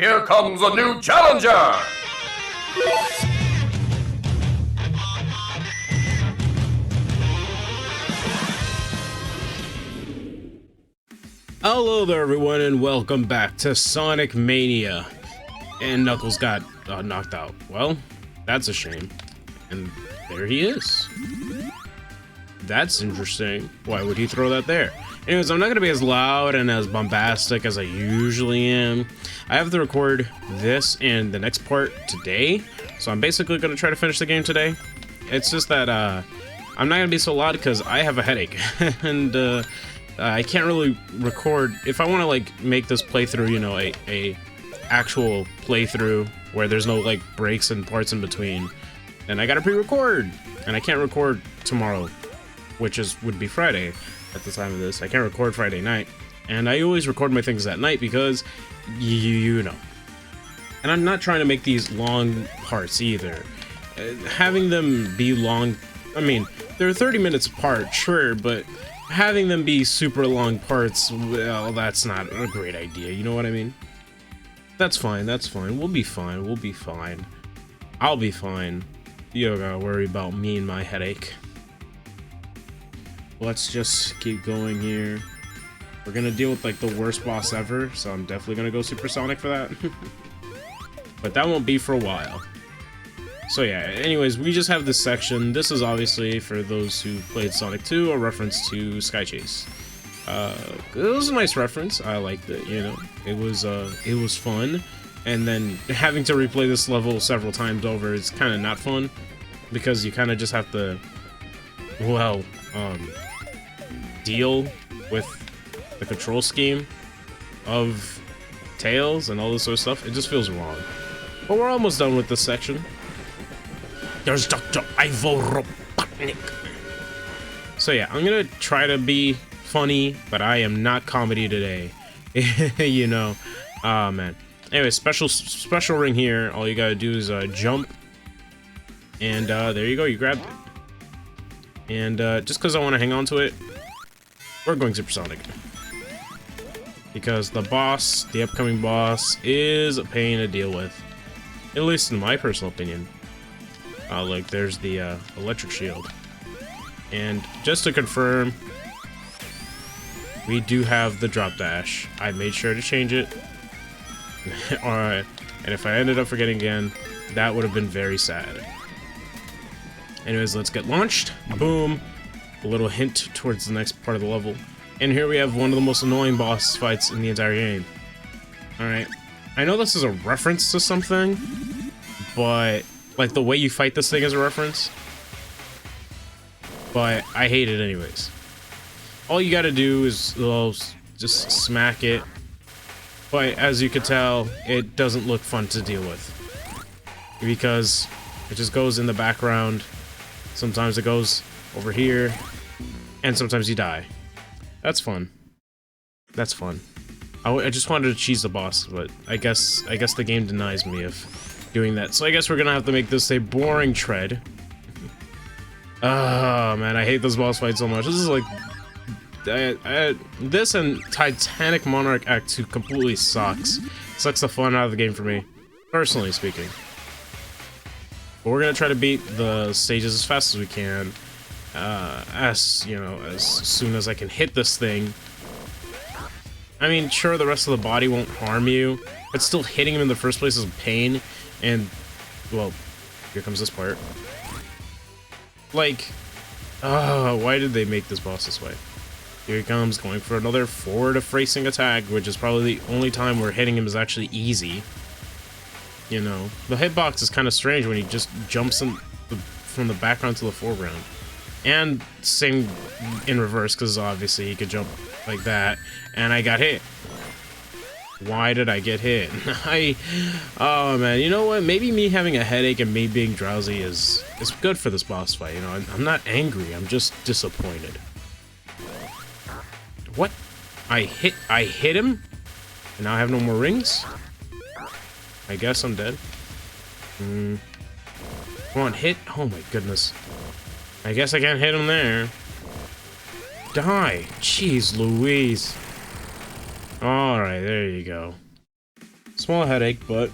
Here comes a new challenger! Hello there everyone and welcome back to Sonic Mania. And Knuckles got knocked out. Well, that's a shame. And there he is. That's interesting. Why would he throw that there? Anyways, I'm not going to be as loud and as bombastic as I usually am. I have to record this and the next part today. So I'm basically going to try to finish the game today. It's just that I'm not going to be so loud because I have a headache. And I can't really record. If I want to like make this playthrough, you know, a actual playthrough where there's no like breaks and parts in between, then I gotta pre-record, and I can't record tomorrow, which would be Friday at the time of this. I can't record Friday night, and I always record my things at night because you know. And I'm not trying to make these long parts either. Having them be long, I mean, they're 30 minutes apart, sure, but having them be super long parts, well, that's not a great idea, you know what I mean? That's fine, that's fine. We'll be fine, we'll be fine. I'll be fine. You don't gotta worry about me and my headache. Let's just keep going here. We're gonna deal with like the worst boss ever, so I'm definitely gonna go Supersonic for that. But that won't be for a while. So yeah, anyways, we just have this section. This is obviously, for those who played Sonic 2, a reference to Sky Chase. It was a nice reference. I liked it, you know. It was fun. And then having to replay this level several times over is kind of not fun, because you kind of just have to, well, deal with the control scheme of Tails and all this sort of stuff. It just feels wrong. But we're almost done with this section. There's Dr. Ivo Robotnik. So yeah, I'm gonna try to be funny, but I am not comedy today. You know. Oh man. Anyway, special ring here. All you gotta do is jump, and there you go. You grabbed it. And just because I want to hang on to it, we're going Supersonic, because the boss, the upcoming boss, is a pain to deal with, at least in my personal opinion. Look, there's the electric shield. And just to confirm, we do have the drop dash. I made sure to change it. Alright, and if I ended up forgetting again, that would have been very sad. Anyways, let's get launched. Boom. A little hint towards the next part of the level. And here we have one of the most annoying boss fights in the entire game. Alright. I know this is a reference to something, but like the way you fight this thing is a reference. But I hate it anyways. All you gotta do is, well, just smack it. But as you can tell, it doesn't look fun to deal with, because it just goes in the background. Sometimes it goes over here, and sometimes you die. That's fun. That's fun. I just wanted to cheese the boss, but I guess the game denies me of doing that. So I guess we're gonna have to make this a boring tread. Oh man, I hate this boss fight so much. This is like this and Titanic Monarch Act 2 completely sucks. Sucks the fun out of the game for me, personally speaking. But we're gonna try to beat the stages as fast as we can, as you know, as soon as I can hit this thing. I mean, sure, the rest of the body won't harm you, but still hitting him in the first place is a pain. And well, here comes this part. Like, why did they make this boss this way? Here he comes, going for another forward-facing attack, which is probably the only time where hitting him is actually easy. You know, the hitbox is kind of strange when he just jumps from the background to the foreground. And same in reverse, because obviously he could jump like that, and I got hit. Why did I get hit? Oh man, you know what? Maybe me having a headache and me being drowsy is good for this boss fight. You know, I'm not angry. I'm just disappointed. What? I hit him, and now I have no more rings. I guess I'm dead. Come on, hit! Oh my goodness. I guess I can't hit him there. Die! Jeez Louise. Alright, there you go. Just small headache, but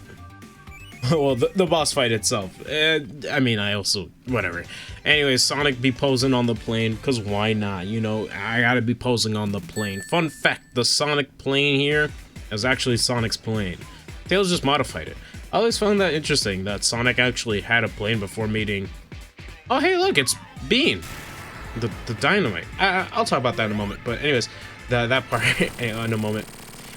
well, the boss fight itself. I mean, I also whatever. Anyways, Sonic be posing on the plane, cause why not? You know, I gotta be posing on the plane. Fun fact: the Sonic plane here is actually Sonic's plane. Tails just modified it. I always found that interesting that Sonic actually had a plane before meeting. Oh, hey, look, it's Bean, the dynamite. I'll talk about that in a moment. But anyways, that part in a moment.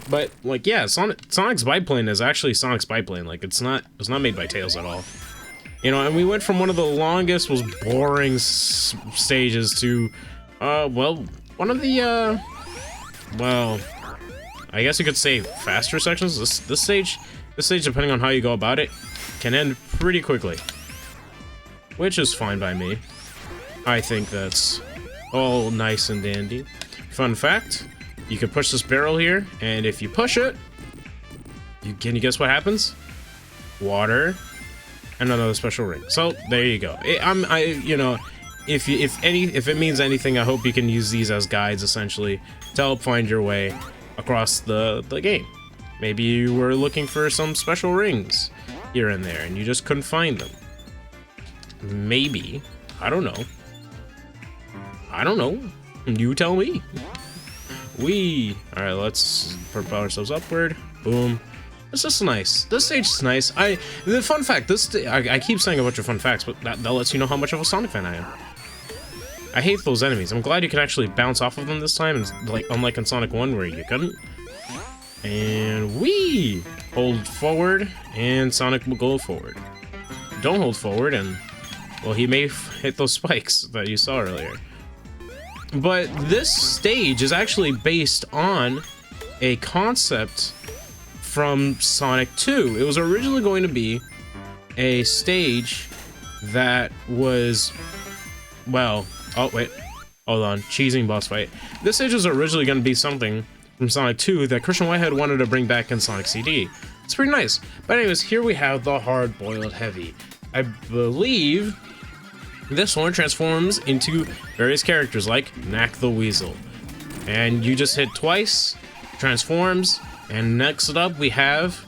But like, yeah, Sonic's biplane is actually Sonic's biplane. Like, it's not made by Tails at all. You know, and we went from one of the longest, most boring stages to, well, one of the, well, I guess you could say faster sections. This stage, depending on how you go about it, can end pretty quickly, which is fine by me. I think that's all nice and dandy. Fun fact: you can push this barrel here, and if you push it, can you guess what happens? Water and another special ring. So there you go. You know, if it means anything, I hope you can use these as guides essentially to help find your way across the game. Maybe you were looking for some special rings here and there, and you just couldn't find them. Maybe. I don't know. You tell me. Alright, let's propel ourselves upward. Boom. This is nice. This stage is nice. The fun fact, I keep saying a bunch of fun facts, but that lets you know how much of a Sonic fan I am. I hate those enemies. I'm glad you can actually bounce off of them this time, and like unlike in Sonic 1 where you couldn't. And hold forward, and Sonic will go forward. Don't hold forward, and well, he may hit those spikes that you saw earlier. But this stage is actually based on a concept from Sonic 2. It was originally going to be a stage that was, well, oh wait, hold on, cheesing boss fight. This stage was originally going to be something from Sonic 2 that Christian Whitehead wanted to bring back in Sonic CD. It's pretty nice. But anyways, here we have the hard-boiled heavy. I believe this one transforms into various characters like Knack the Weasel. And you just hit twice, transforms, and next up we have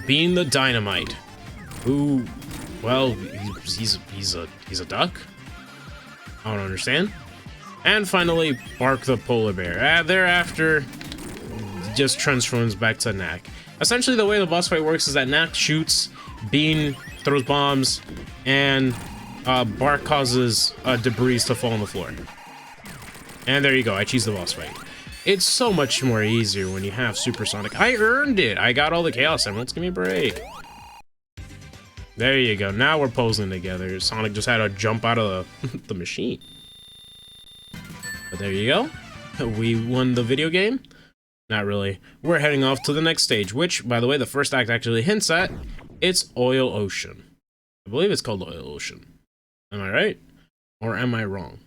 Bean the Dynamite, who, well, he's a duck? I don't understand. And finally, Bark the Polar Bear. Thereafter, just transforms back to Knack. Essentially, the way the boss fight works is that Knack shoots, Bean throws bombs, and Bark causes debris to fall on the floor. And there you go, I cheesed the boss fight. It's so much more easier when you have Supersonic. I earned it! I got all the Chaos Emeralds, give me a break. There you go, now we're posing together. Sonic just had to jump out of the machine. But there you go. We won the video game? Not really. We're heading off to the next stage, which, by the way, the first act actually hints at. It's Oil Ocean. I believe it's called Oil Ocean. Am I right? Or am I wrong?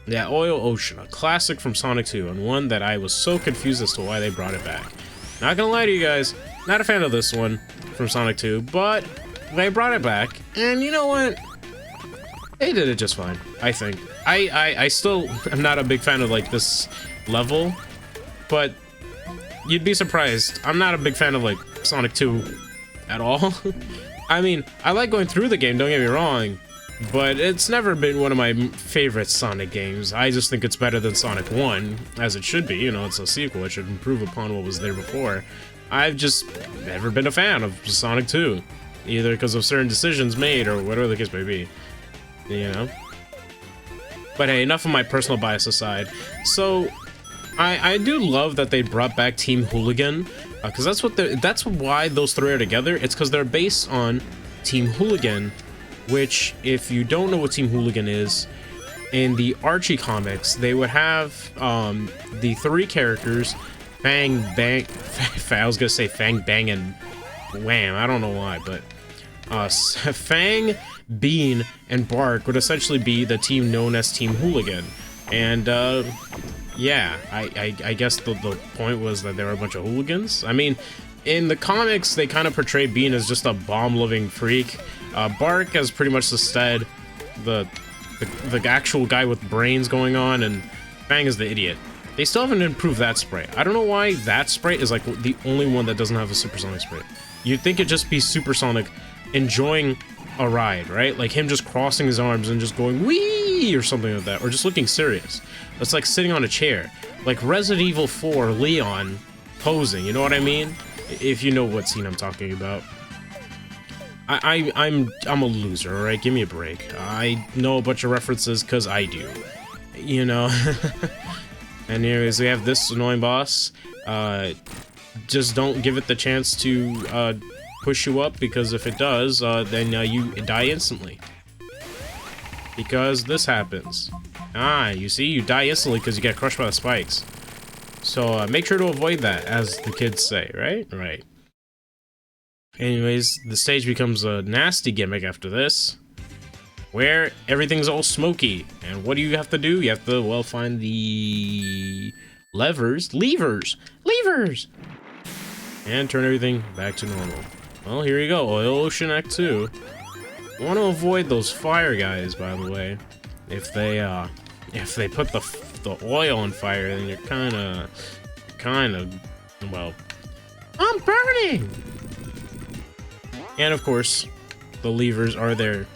Yeah, Oil Ocean, a classic from Sonic 2, and one that I was so confused as to why they brought it back. Not gonna lie to you guys, not a fan of this one from Sonic 2, but they brought it back, and you know what? They did it just fine, I think. I still am not a big fan of, like, this level, but you'd be surprised. I'm not a big fan of, like, Sonic 2 at all. I mean, I like going through the game, don't get me wrong, but it's never been one of my favorite Sonic games. I just think it's better than Sonic 1, as it should be. You know, it's a sequel. It should improve upon what was there before. I've just never been a fan of Sonic 2, either because of certain decisions made or whatever the case may be, you know? But hey, enough of my personal bias aside. So, I do love that they brought back Team Hooligan, because that's why those three are together. It's because they're based on Team Hooligan, which, if you don't know what Team Hooligan is, in the Archie comics, they would have the three characters, Fang, Bang, I was gonna say Fang, Bang, and Wham, I don't know why, but Fang, Bean, and Bark would essentially be the team known as Team Hooligan. And yeah, I guess the point was that they were a bunch of hooligans. I mean, in the comics, they kind of portray Bean as just a bomb-loving freak. Bark as pretty much the stead, the actual guy with brains going on, and Fang is the idiot. They still haven't improved that sprite. I don't know why that sprite is like the only one that doesn't have a supersonic sprite. You'd think it'd just be supersonic enjoying a ride, right? Like him just crossing his arms and just going wee or something like that, or just looking serious. It's like sitting on a chair, like Resident Evil 4 Leon posing. You know what I mean? If you know what scene I'm talking about. I'm a loser, alright? Give me a break. I know a bunch of references because I do. You know? And anyways, we have this annoying boss. Just don't give it the chance to push you up, because if it does, then you die instantly. Because this happens. You see? You die instantly because you get crushed by the spikes. So make sure to avoid that, as the kids say, right? Right. Anyways, the stage becomes a nasty gimmick after this, where everything's all smoky. And what do you have to do? You have to, well, find the levers, and turn everything back to normal. Well, here you go, Oil Ocean Act 2. You want to avoid those fire guys, by the way. If they put the oil on fire, then you're kind of, well, I'm burning. And of course, the levers are there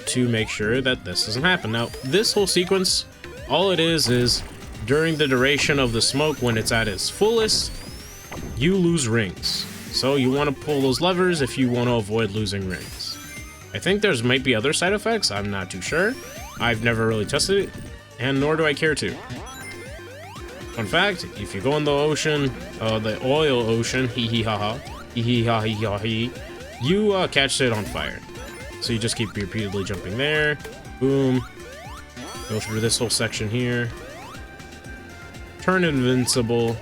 to make sure that this doesn't happen. Now, this whole sequence, all it is during the duration of the smoke, when it's at its fullest, you lose rings. So you want to pull those levers if you want to avoid losing rings. I think there's might be other side effects, I'm not too sure. I've never really tested it, and nor do I care to. Fun fact, if you go in the ocean, the oil ocean, hee ha ha, you catch it on fire. So you just keep repeatedly jumping there, boom, go through this whole section here, turn invincible,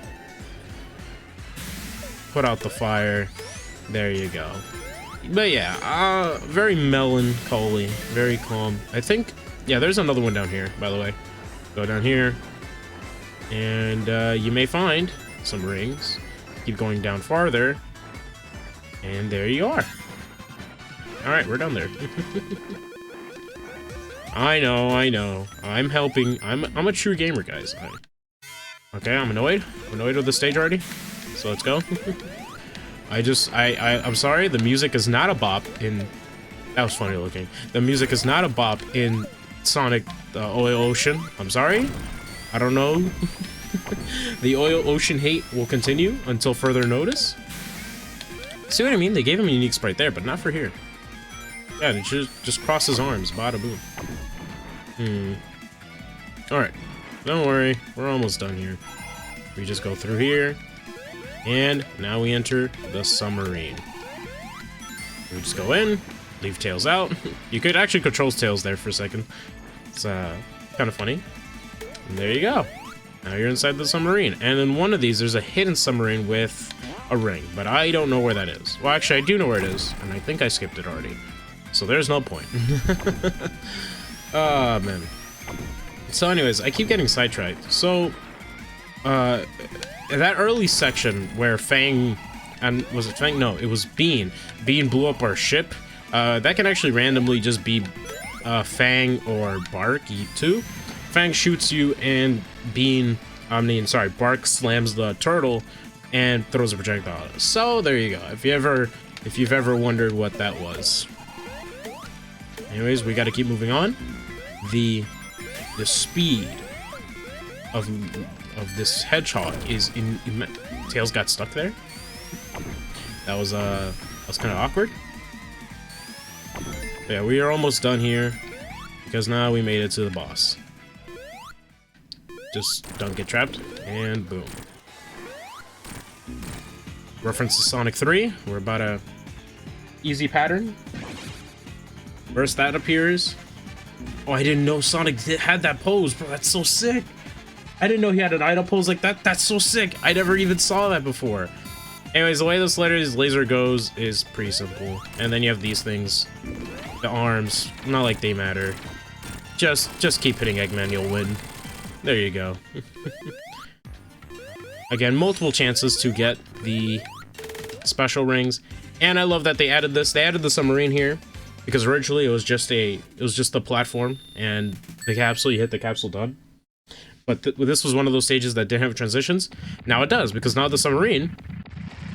put out the fire, there you go. But yeah, very melancholy, very calm. I think, yeah, there's another one down here, by the way. Go down here, and you may find some rings. Keep going down farther, and there you are. Alright, we're down there. I know. I'm helping. I'm a true gamer, guys. Okay, I'm annoyed. I'm annoyed with the stage already. So let's go. I'm sorry, the music is not a bop in... That was funny looking. The music is not a bop in Sonic Oil Ocean. I'm sorry. I don't know. The Oil Ocean hate will continue until further notice. See what I mean? They gave him a unique sprite there, but not for here. Yeah, it just cross his arms. Bada boom. Alright. Don't worry. We're almost done here. We just go through here. And now we enter the submarine. We just go in, leave Tails out. You could actually control Tails there for a second. It's kind of funny. And there you go. Now you're inside the submarine. And in one of these, there's a hidden submarine with a ring. But I don't know where that is. Well, actually, I do know where it is. And I think I skipped it already. So there's no point. Oh, man. So anyways, I keep getting sidetracked. So, that early section where Fang, and was it Fang? No, it was Bean. Bean blew up our ship. That can actually randomly just be Fang or Bark too. Fang shoots you, and Bark slams the turtle and throws a projectile. So there you go. If you've ever wondered what that was. Anyways, we got to keep moving on. The speed of this hedgehog is Tails got stuck there. That was kind of awkward. But yeah, we are almost done here because now we made it to the boss. Just don't get trapped, and boom. Reference to Sonic 3. We're about a easy pattern. First that appears. Oh, I didn't know Sonic had that pose, bro. That's so sick. I didn't know he had an idle pose like that. That's so sick. I never even saw that before. Anyways, the way this laser goes is pretty simple. And then you have these things. The arms. Not like they matter. Just keep hitting Eggman, you'll win. There you go. Again, multiple chances to get the special rings. And I love that they added this. They added the submarine here. Because originally it was just the platform and the capsule, you hit the capsule, done. But this was one of those stages that didn't have transitions. Now it does, because now the submarine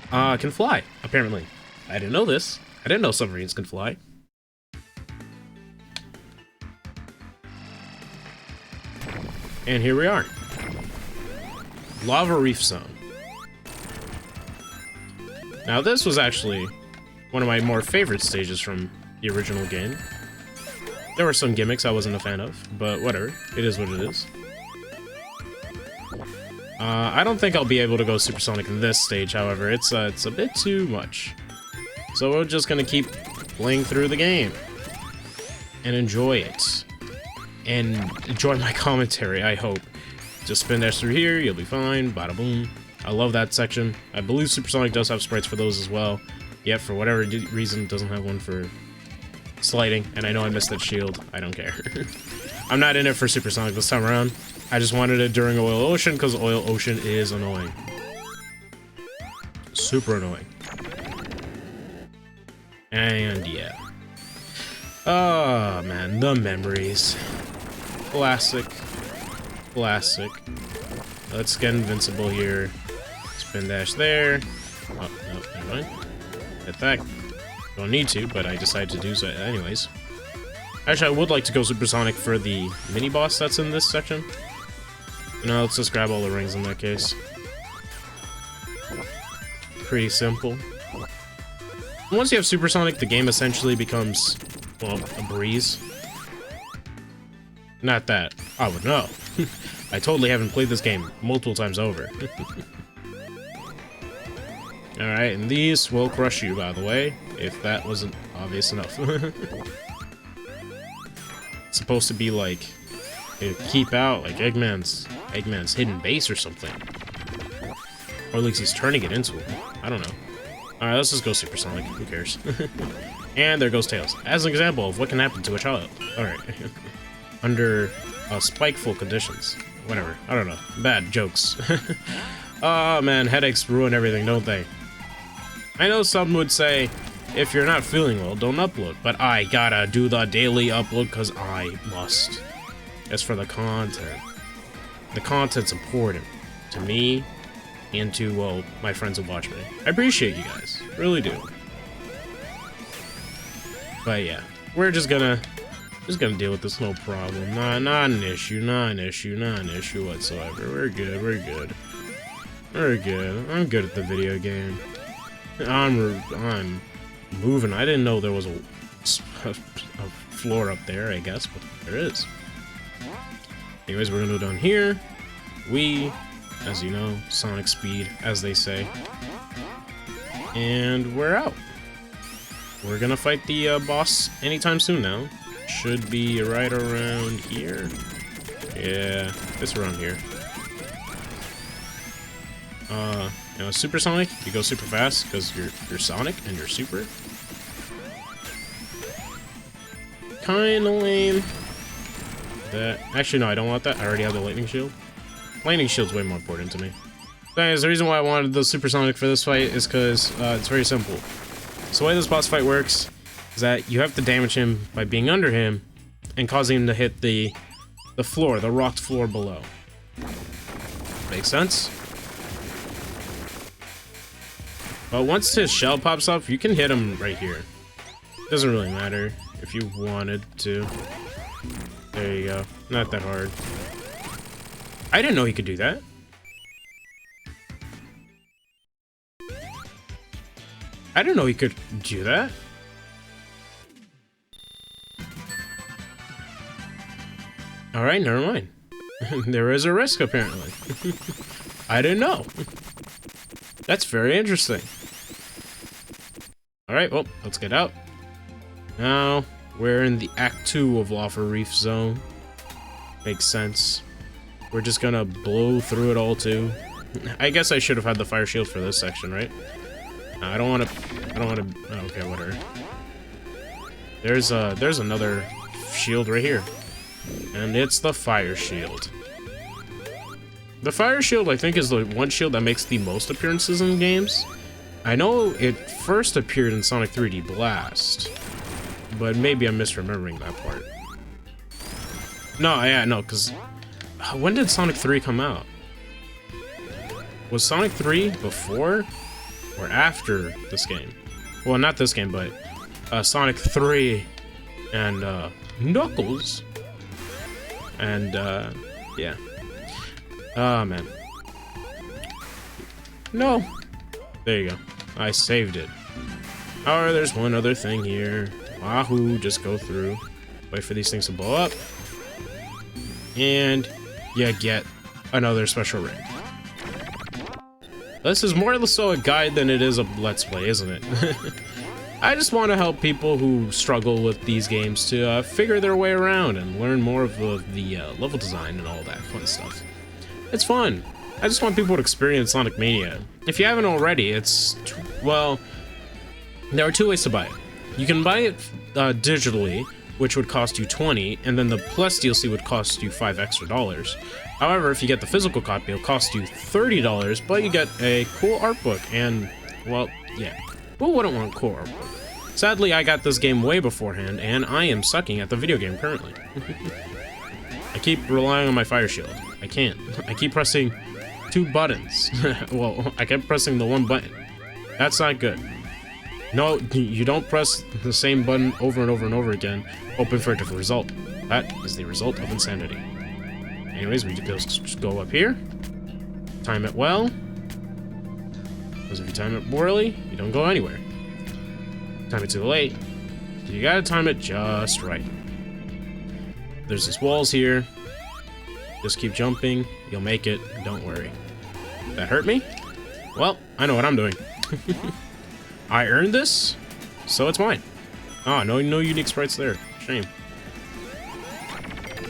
can fly, apparently. I didn't know this. I didn't know submarines can fly. And here we are. Lawful Reef Zone. Now this was actually one of my more favorite stages from the original game. There were some gimmicks I wasn't a fan of, but whatever. It is what it is. I don't think I'll be able to go supersonic in this stage, however. It's a bit too much. So we're just gonna keep playing through the game. And enjoy it. And enjoy my commentary, I hope. Just spin dash through here, you'll be fine, bada boom. I love that section. I believe Supersonic does have sprites for those as well. Yet, for whatever reason, it doesn't have one for sliding. And I know I missed that shield. I don't care. I'm not in it for Supersonic this time around. I just wanted it during Oil Ocean, because Oil Ocean is annoying. Super annoying. And yeah. Oh, man, the memories. Classic. Classic. Let's get invincible here. Spin dash there. Oh, no, never mind. Hit that. Don't need to, but I decided to do so anyways. Actually, I would like to go supersonic for the mini-boss that's in this section. You know, let's just grab all the rings in that case. Pretty simple. Once you have supersonic, the game essentially becomes, well, a breeze. Not that I would know. I totally haven't played this game multiple times over. Alright, and these will crush you, by the way, if that wasn't obvious enough. It's supposed to be like, keep out, like Eggman's hidden base or something. Or at least he's turning it into it. I don't know. Alright, let's just go supersonic. Who cares? And there goes Tails. As an example of what can happen to a child. Alright. Under spikeful conditions. Whatever. I don't know. Bad jokes. Oh man, headaches ruin everything, don't they? I know some would say, if you're not feeling well, don't upload. But I gotta do the daily upload because I must. That's for the content. The content's important to me and to, well, my friends who watch me. I appreciate you guys. Really do. But yeah, we're just gonna deal with this, no problem. Not an issue, not an issue, not an issue whatsoever. We're good, we're good. We're good. I'm good at the video game. I'm moving. I didn't know there was a floor up there, I guess, but there is. Anyways, we're gonna go down here. We, as you know, Sonic speed, as they say. And we're out. We're gonna fight the boss anytime soon now. Should be right around here. Yeah, it's around here. You know, supersonic, you go super fast because you're Sonic and you're super. Kinda lame. That actually no, I don't want that. I already have the lightning shield. Lightning shield's way more important to me. Anyways, the reason why I wanted the supersonic for this fight is because it's very simple. So the way this boss fight works is that you have to damage him by being under him and causing him to hit the floor, the rocked floor below. Makes sense? But once his shell pops up, you can hit him right here. Doesn't really matter if you wanted to. There you go. Not that hard. I didn't know he could do that. I didn't know he could do that. Alright, never mind. There is a risk, apparently. I didn't know. That's very interesting. Alright, well, let's get out. Now, we're in the Act 2 of Lawful Reef Zone. Makes sense. We're just gonna blow through it all, too. I guess I should have had the fire shield for this section, right? I don't wanna... oh, okay, whatever. There's another shield right here. And it's the fire shield. The fire shield, I think, is the one shield that makes the most appearances in games. I know it first appeared in Sonic 3D Blast, but maybe I'm misremembering that part. No, yeah, no, because When did Sonic 3 come out? Was Sonic 3 before or after this game? Well, not this game, but Sonic 3 and Knuckles. And yeah. Oh man. No. There you go. I saved it. However, there's one other thing here. Wahoo, just go through. Wait for these things to blow up. And you get another special ring. This is more so a guide than it is a Let's Play, isn't it? I just want to help people who struggle with these games to figure their way around and learn more of the level design and all that fun stuff. It's fun. I just want people to experience Sonic Mania. If you haven't already, it's... well, there are two ways to buy it. You can buy it digitally, which would cost you $20, and then the Plus DLC would cost you $5 extra. However, if you get the physical copy, it'll cost you $30, but you get a cool art book, and, well, yeah. Who wouldn't want a cool art book? Sadly, I got this game way beforehand, and I am sucking at the video game currently. I keep relying on my fire shield. I can't. I keep pressing 2 buttons. Well, I kept pressing the 1 button. That's not good. No, you don't press the same button over and over and over again, hoping for a different result. That is the result of insanity. Anyways, we just go up here. Time it well. Because if you time it poorly, you don't go anywhere. Time it too late. You gotta time it just right. There's these walls here. Just keep jumping. You'll make it. Don't worry. That hurt me? Well, I know what I'm doing. I earned this, so it's mine. Ah, no unique sprites there. Shame.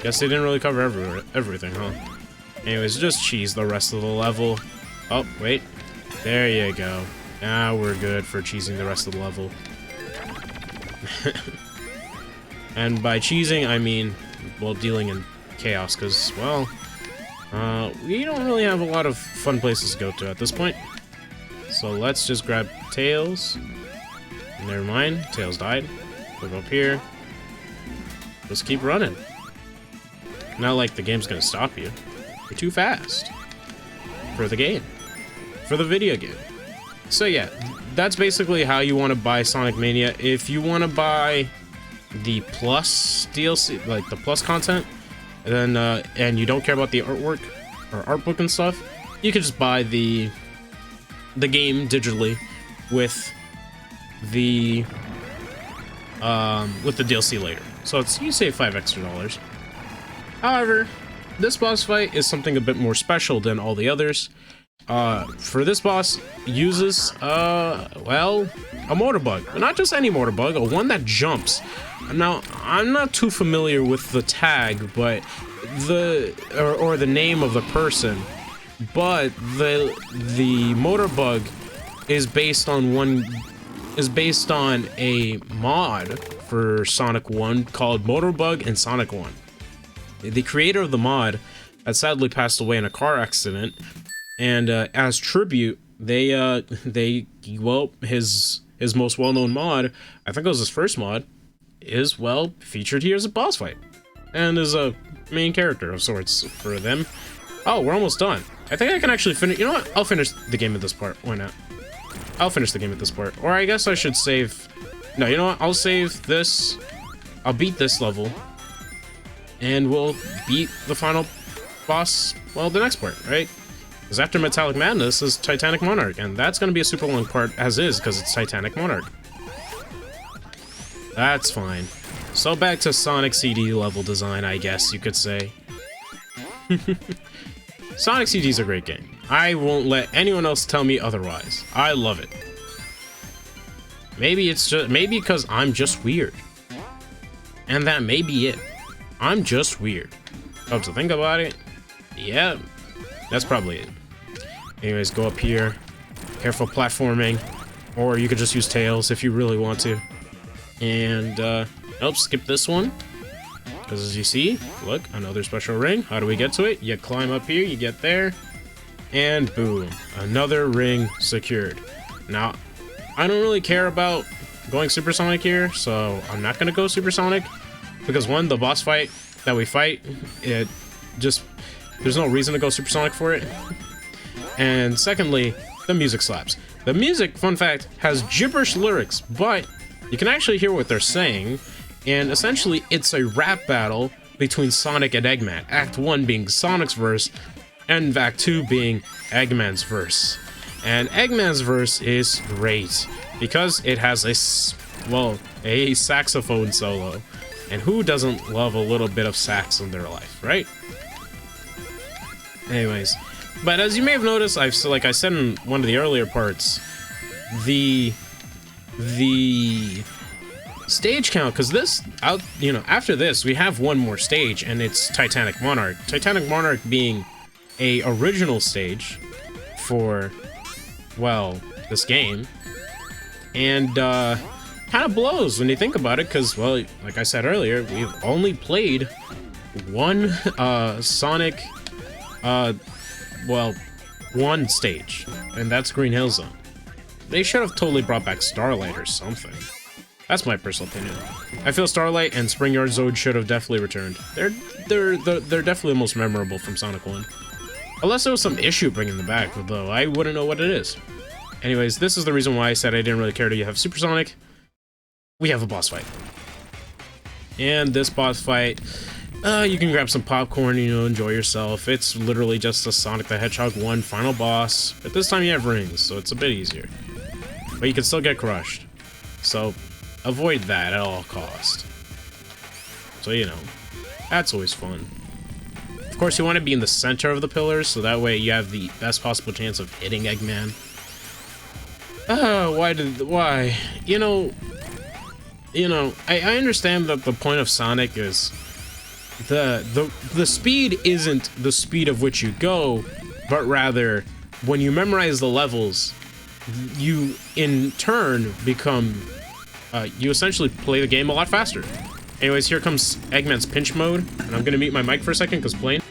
Guess they didn't really cover everything, huh? Anyways, just cheese the rest of the level. Oh, wait. There you go. Now we're good for cheesing the rest of the level. And by cheesing, I mean, well, dealing in chaos, because, well, we don't really have a lot of fun places to go to at this point. So let's just grab Tails. Never mind, Tails died. Go up here. Just keep running. Not like the game's gonna stop you. You're too fast. For the game. For the video game. So yeah, that's basically how you want to buy Sonic Mania. If you want to buy the Plus DLC, like the Plus content, then and you don't care about the artwork or art book and stuff, you can just buy the game digitally with the DLC later. So it's, you save $5 extra. However, this boss fight is something a bit more special than all the others. For this boss, uses well, a motor bug, but not just any motor bug, a one that jumps. Now, I'm not too familiar with the tag, but or the name of the person, but the motor bug is based on a mod for Sonic 1 called Motorbug in Sonic 1. The creator of the mod had sadly passed away in a car accident, and as tribute, well, his most well-known mod, I think it was his first mod, is, well, featured here as a boss fight, and is a main character of sorts for them. Oh, we're almost done. I think I can actually finish. You know what? I'll finish the game at this part. Why not? I'll finish the game at this part. Or I guess I should save. No, you know what? I'll save this. I'll beat this level. And we'll beat the final boss, well, the next part, right? Because after Metallic Madness is Titanic Monarch. And that's going to be a super long part, as is, because it's Titanic Monarch. That's fine. So back to Sonic CD level design, I guess you could say. Sonic CD is a great game. I won't let anyone else tell me otherwise. I love it. Maybe it's just because I'm just weird. And that may be it. I'm just weird. Oh, to think about it, yeah, that's probably it. Anyways, go up here. Careful platforming. Or you could just use Tails if you really want to. And, nope, skip this one. Because as you see, look, another special ring. How do we get to it? You climb up here, you get there. And boom, another ring secured. Now, I don't really care about going supersonic here, so I'm not going to go supersonic. Because one, the boss fight that we fight, it just there's no reason to go supersonic for it. And secondly, the music slaps. The music, fun fact, has gibberish lyrics, but you can actually hear what they're saying, and essentially it's a rap battle between Sonic and Eggman. Act 1 being Sonic's verse, and Act 2 being Eggman's verse. And Eggman's verse is great, because it has a saxophone solo. And who doesn't love a little bit of sax in their life, right? Anyways, but as you may have noticed, like I said in one of the earlier parts, the stage count, because after this we have one more stage, and it's Titanic Monarch. Titanic Monarch being a original stage for, well, this game, and kind of blows when you think about it, because, well, like I said earlier, we've only played one Sonic, one stage, and that's Green Hill Zone. They should have totally brought back Starlight or something. That's my personal opinion. I feel Starlight and Spring Yard Zone should have definitely returned. They're definitely the most memorable from Sonic 1. Unless there was some issue bringing them back, though I wouldn't know what it is. Anyways, this is the reason why I said I didn't really care to have Supersonic. We have a boss fight. And this boss fight, you can grab some popcorn, enjoy yourself. It's literally just a Sonic the Hedgehog 1 final boss, but this time you have rings, so it's a bit easier. But you can still get crushed. So, avoid that at all cost. So, that's always fun. Of course, you want to be in the center of the pillars, so that way you have the best possible chance of hitting Eggman. Why? I understand that the point of Sonic is the speed isn't the speed of which you go, but rather when you memorize the levels, you in turn become you essentially play the game a lot faster. Anyways, here comes Eggman's pinch mode, and I'm gonna mute my mic for a second because playing.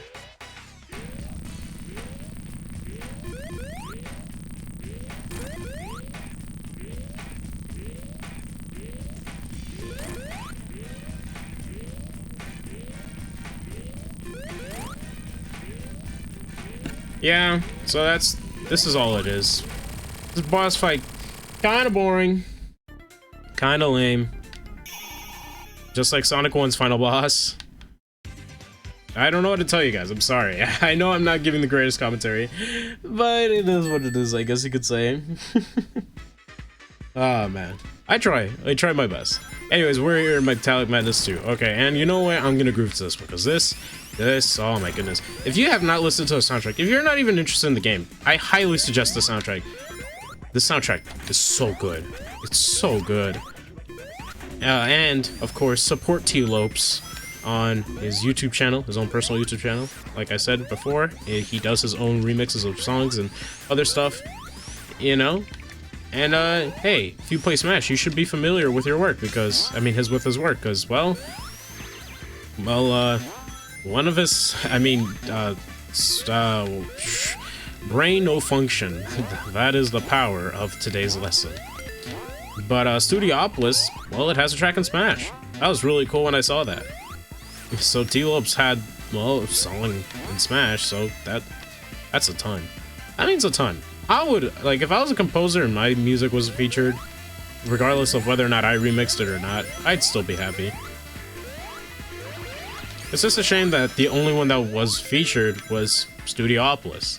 Yeah, so this is all it is. This boss fight, kinda boring, kinda lame. Just like Sonic 1's final boss. I don't know what to tell you guys, I'm sorry. I know I'm not giving the greatest commentary, but it is what it is, I guess you could say. Oh man, I try my best. Anyways, we're here in Metallic Madness 2. Okay, and you know what? I'm gonna groove to this because this, oh my goodness. If you have not listened to the soundtrack, if you're not even interested in the game, I highly suggest the soundtrack. The soundtrack is so good. It's so good. And, of course, support T-Lopes on his YouTube channel, his own personal YouTube channel. Like I said before, he does his own remixes of songs and other stuff, And, hey, if you play Smash, you should be familiar with your work because, with his work, because, one of his, brain no function. That is the power of today's lesson. But Studiopolis, well, it has a track in Smash. That was really cool when I saw that. So T-Lopes had, a song in Smash, so that's a ton. That means a ton. I would, if I was a composer and my music was featured, regardless of whether or not I remixed it or not, I'd still be happy. It's just a shame that the only one that was featured was Studiopolis.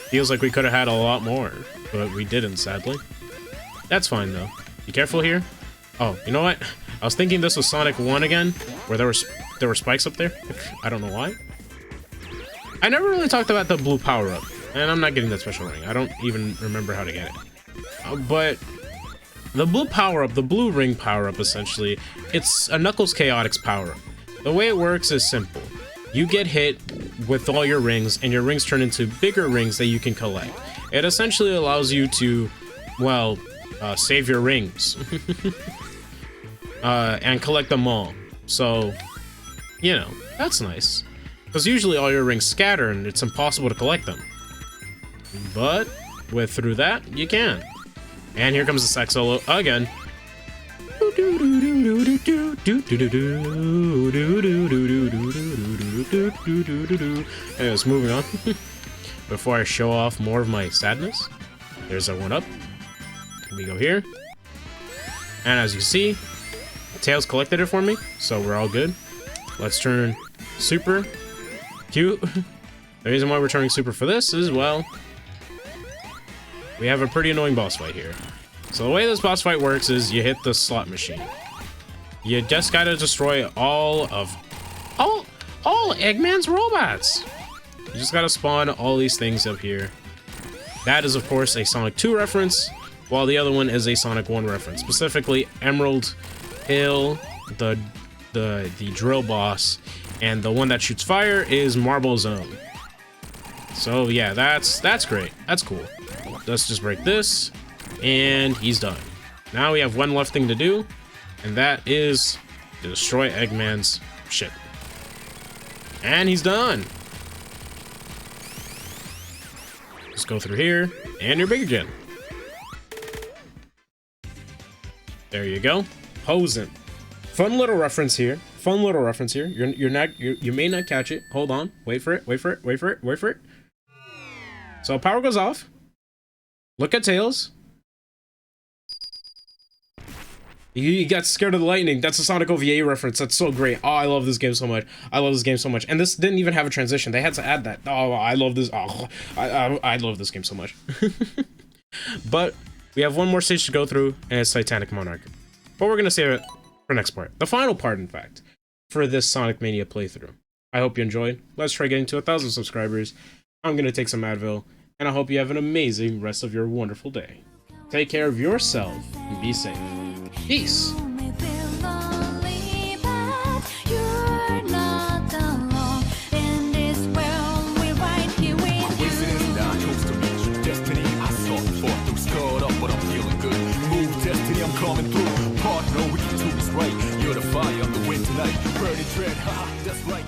Feels like we could have had a lot more, but we didn't, sadly. That's fine, though. Be careful here. Oh, you know what? I was thinking this was Sonic 1 again, where there were spikes up there. I don't know why. I never really talked about the blue power-up, and I'm not getting that special ring. I don't even remember how to get it. But the blue power-up, the blue ring power-up, essentially, it's a Knuckles Chaotix power-up. The way it works is simple. You get hit with all your rings, and your rings turn into bigger rings that you can collect. It essentially allows you to, save your rings. And collect them all. So, that's nice. Because usually all your rings scatter, and it's impossible to collect them. But, through that, you can. And here comes the sax solo again. Anyways, moving on. Before I show off more of my sadness, there's our 1-up. We go here. And as you see, Tails collected it for me, so we're all good. Let's turn Super. Cute. The reason why we're turning Super for this is, well, we have a pretty annoying boss fight here. So the way this boss fight works is you hit the slot machine. You just gotta destroy all Eggman's robots. You just gotta spawn all these things up here. That is, of course, a Sonic 2 reference, while the other one is a Sonic 1 reference. Specifically, Emerald Hill, the drill boss, and the one that shoots fire is Marble Zone. So yeah, that's great. That's cool. Let's just break this, and he's done. Now we have one left thing to do, and that is to destroy Eggman's ship. And he's done. Just go through here, and you're big again. There you go. Posing. Fun little reference here. Fun little reference here. You may not catch it. Hold on. Wait for it. Wait for it. Wait for it. Wait for it. So power goes off. Look at Tails. He got scared of the lightning. That's a Sonic OVA reference. That's so great. Oh, I love this game so much. I love this game so much. And this didn't even have a transition. They had to add that. Oh, I love this. Oh, I love this game so much. But we have one more stage to go through, and it's Titanic Monarch. But we're going to save it for next part. The final part, in fact, for this Sonic Mania playthrough. I hope you enjoyed. Let's try getting to 1,000 subscribers. I'm going to take some Advil, and I hope you have an amazing rest of your wonderful day. Take care of yourself, and be safe. Peace! Coming through, partner with the tools right. You're the fire, I'm the wind tonight. Burning dread, ha, that's right.